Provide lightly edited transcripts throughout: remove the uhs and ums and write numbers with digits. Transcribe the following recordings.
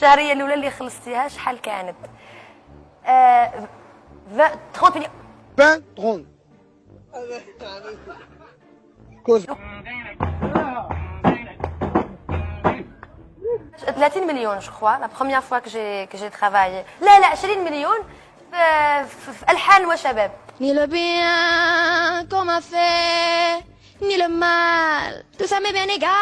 الشهريه الاولى اللي خلصتيها شحال كانت؟ 30 مليون. 20 30 30 مليون جو كخوا لا بروميير فوا كو جي ترافايي. لا 20 مليون في الحان وشباب. Ni le bien qu'on m'a fait, ni le mal, tout ça m'est bien égal.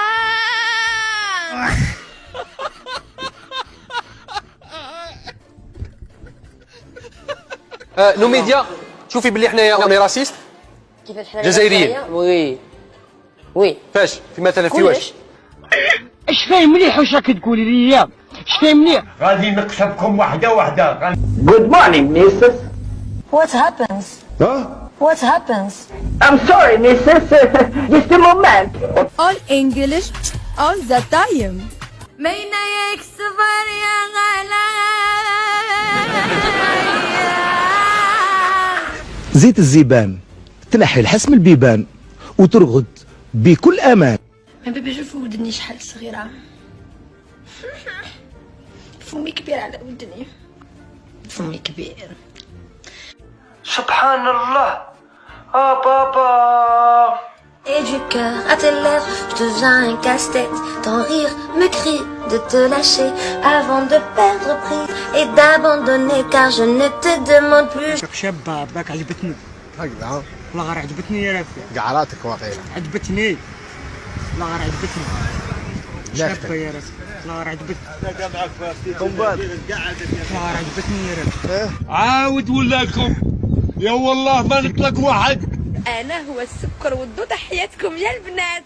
نو ميديا شوفي باللي حنايا اوني راسيست كيفاش حنا جزائريين. وي فاش في مثلا في واش اش فاهم مليح واش راك تقولي لي؟ اش فاهم مليح؟ غادي نقصبكم واحده واحده. Good morning, missus. What happens? What happens? I'm sorry, missus. Just a moment. All English, all the time. بين يكسبر يا غلا. زيت الزيبان تنحي الحسم البيبان وترغد بكل امان. ما بيبي شوفوا ودني شحال صغيرة. فمي كبير على ودني. فمي كبير. سبحان الله. بابا. Et du cœur à tes lèvres, je deviens un casse-tête. Ton rire me crie de te lâcher avant de perdre prise et d'abandonner car je ne te demande plus. شابة باك عجبتني. هكذا والله غير عجبتني يا رافي. قعراتك واقيلا عجبتني. والله غير عجبتني. شابة يا رافي. والله غير عجبتني. والله غير عجبتني يا رافي. عاود ولا لكم يا والله ما نطلق واحد. أنا هو السكر والدودة حياتكم يا البنات.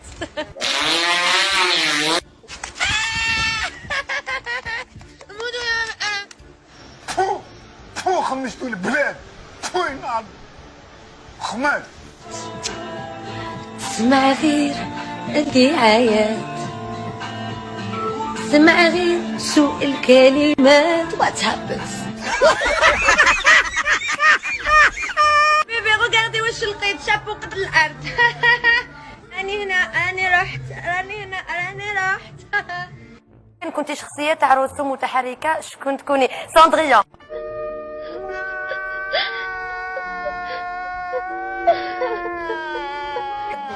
خمستوا البلاد وين نعم خماس. اسمع غير الدعايات، اسمع غير سوء الكلمات. What happens? بيبي غوغاردي واش لقيت شابو قد الأرض. راني هنا، راني رحت، راني هنا، راني رحت. إن كنتي شخصية تاع رسوم متحركة شكون تكوني؟ ساندريا.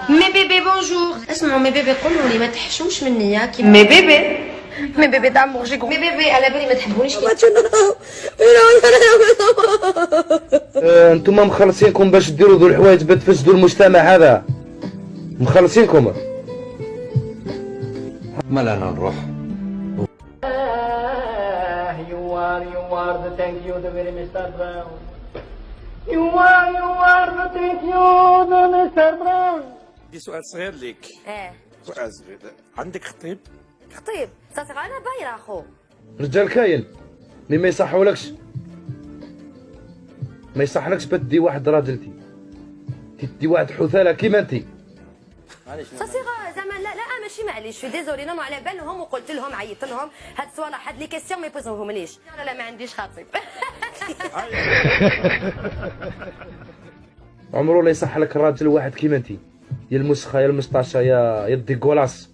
مي بيبي بونجور. اسمعوا مي بيبي قولوا لي ما تحشوش مني يا كي مي بيبي. مي بيبي دامور جيكو. مي بيبي على بالي ما تحبونيش. انتم مخلصينكم باش ديروا ذو الحوايج باش تفسدوا المجتمع هذا. مخلصينكم. ما لا نروح. You are the thank you the very Mr. Brown. You are the thank you the Mr. Brown. دي سؤال صغير ليك. سؤال صغير. عندك خطيب؟ خطيب صافي انا بايره اخو. رجال كاين اللي ما يصحولكش، ما يصحلكش تدي واحد راجلتي، تدي واحد حثاله كيما انت. صافي زعما لا ماشي معليش في ديزولي نو على بالهم وقلت لهم عيطت لهم هاد الصوالح هاد لي كيسيون ما يبوزوهمليش. لا ما عنديش خطيب. عمره لا يصح لك راجل واحد كيما انت، يا المسخه يا المسطاشه يا الديكولاس.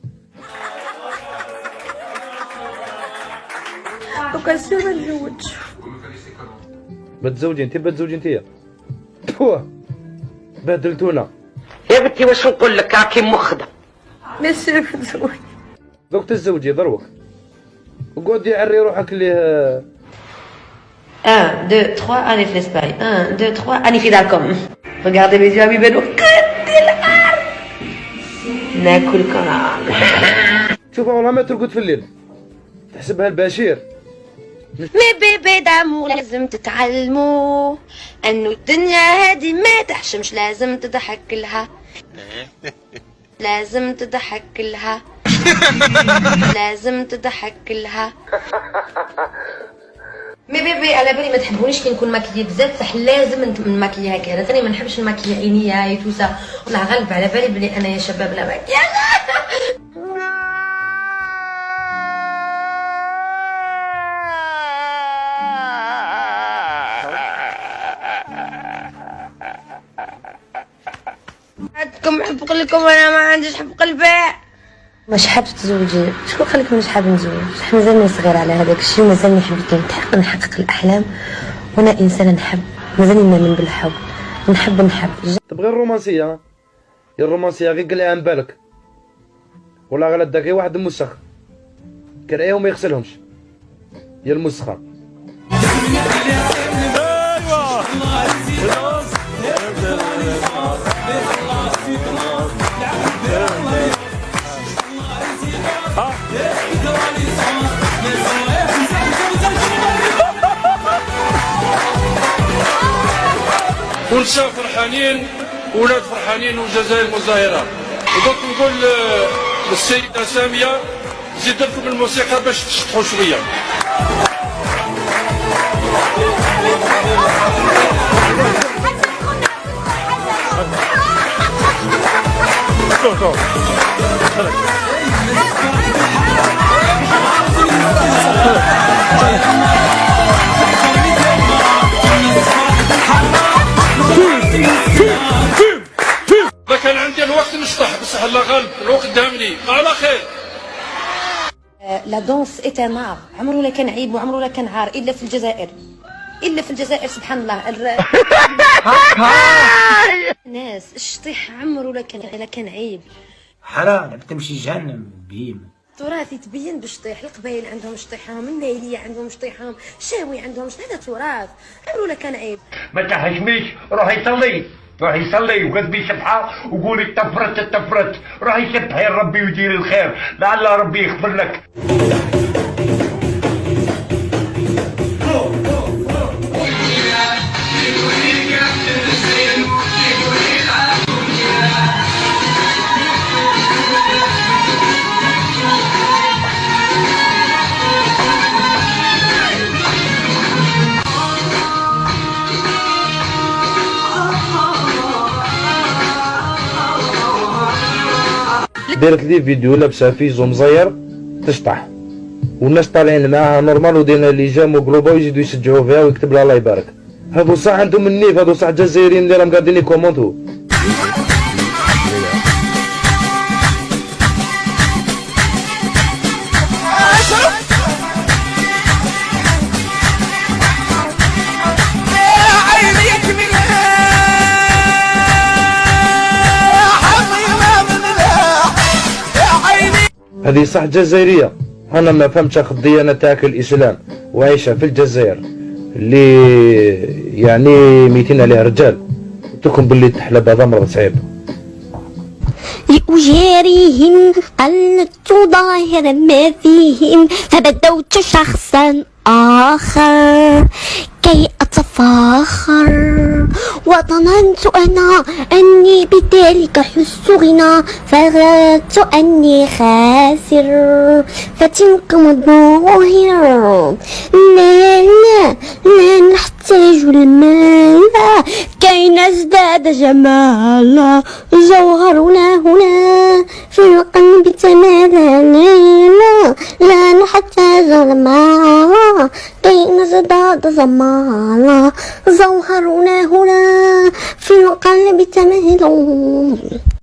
وكنسيو نتزوج. ما تزوجي انت، بتزوجي انت. بهدلتونا يا بنتي واش نقول لك راكي مخدم. ماشي نتزوج. دوك تزوجي دروك وقعدي عري روحك ليه. 1 2 3 allez fais pareil. 1 2 3 allez fidalكم. Regardez mes yeux بيبانوا قد الارض. ناكل كرام. شوف والله ما ترقد في الليل تحسبها البشير. مي بيبي دامو لازم تتعلموا انه الدنيا هادي ما تحشمش، لازم تضحك لها. لازم تضحك لها. لازم تضحك لها. مي بيبي على بالي ما تحبونيش كي نكون ماكيي بزاف، صح لازم نماكيي هكا. انا ثاني ما نحبش نماكيي عينيا توسا. والله غالب على بالي بلي انا يا شباب لا ماكياج. عندكم حب قلكم انا ما عنديش حب قلبي. مش حابة تزوجي؟ شكون قالك مش حابة نتزوج؟ حنا مازالني صغيرة على هذاك الشيء ومازالني حبيت نحقق الأحلام، وأنا إنسانة نحب، مازالني نؤمن بالحب، نحب تبغي الرومانسية؟ يا الرومانسية غير قلعها عن بالك، ولا غير داك غير واحد موسخ كرعيه وما يغسلهمش، يا المسخة. ونساء فرحانين ولاد فرحانين والجزائر مزاهرة. ودوك نقول للسيدة سامية زيد لكم الموسيقى باش تشطحوا شوية. ما كان عندي الوقت نشطح بصح الله غالب الوقت دامني على خير. لا دونس ايت ان ار، عمره لا كان عيب وعمره لا كان عار الا في الجزائر، الا في الجزائر سبحان الله. الناس الشطيح عمره لا كان عيب. حرام تمشي جهنم بهيم. التراث يتبين بالشطيح، القبائل عندهم شطيحهم، النايليه عندهم شطيحهم، الشاوي عندهم هذا تراث عمره لا كان عيب. ما تحشميش روحي صلي، روحي صلي وكذبي سبحة وقولي تفرت روحي سبحي ربي ويدير الخير لعل ربي يغفر لك. دارت لي فيديو لابسه فيزو مزير تشطح، والناس طالعين معاها نورمال ودينا لي جام وقلوبه ويزيدوا يشجعوا فيها ويكتب لها الله يبارك. هادو صح عندهم النيف، هادو صح جزائريين اللي راهم قاعدين يكومونتو. هذه صح جزائرية، أنا ما فهمتش أخذ الديانة تاعك الإسلام وعايشة في الجزائر اللي يعني ميتين عليها رجال، تكون باللي تحلب هذا مرض صعيب. لأجاريهم قلدت ظاهر ما فيهم فبدوت شخصا آخر كي أتفاخر، وظننت أني بذلك حس غنى، فظننت أني خاسر فتلك مظاهر. لا نحتاج المال كي نزداد جمالا، جوهرنا هنا في القلب تمالا، لا نحتاج المال كي نزداد جمالا، جوهرنا هنا في القلب تمالا.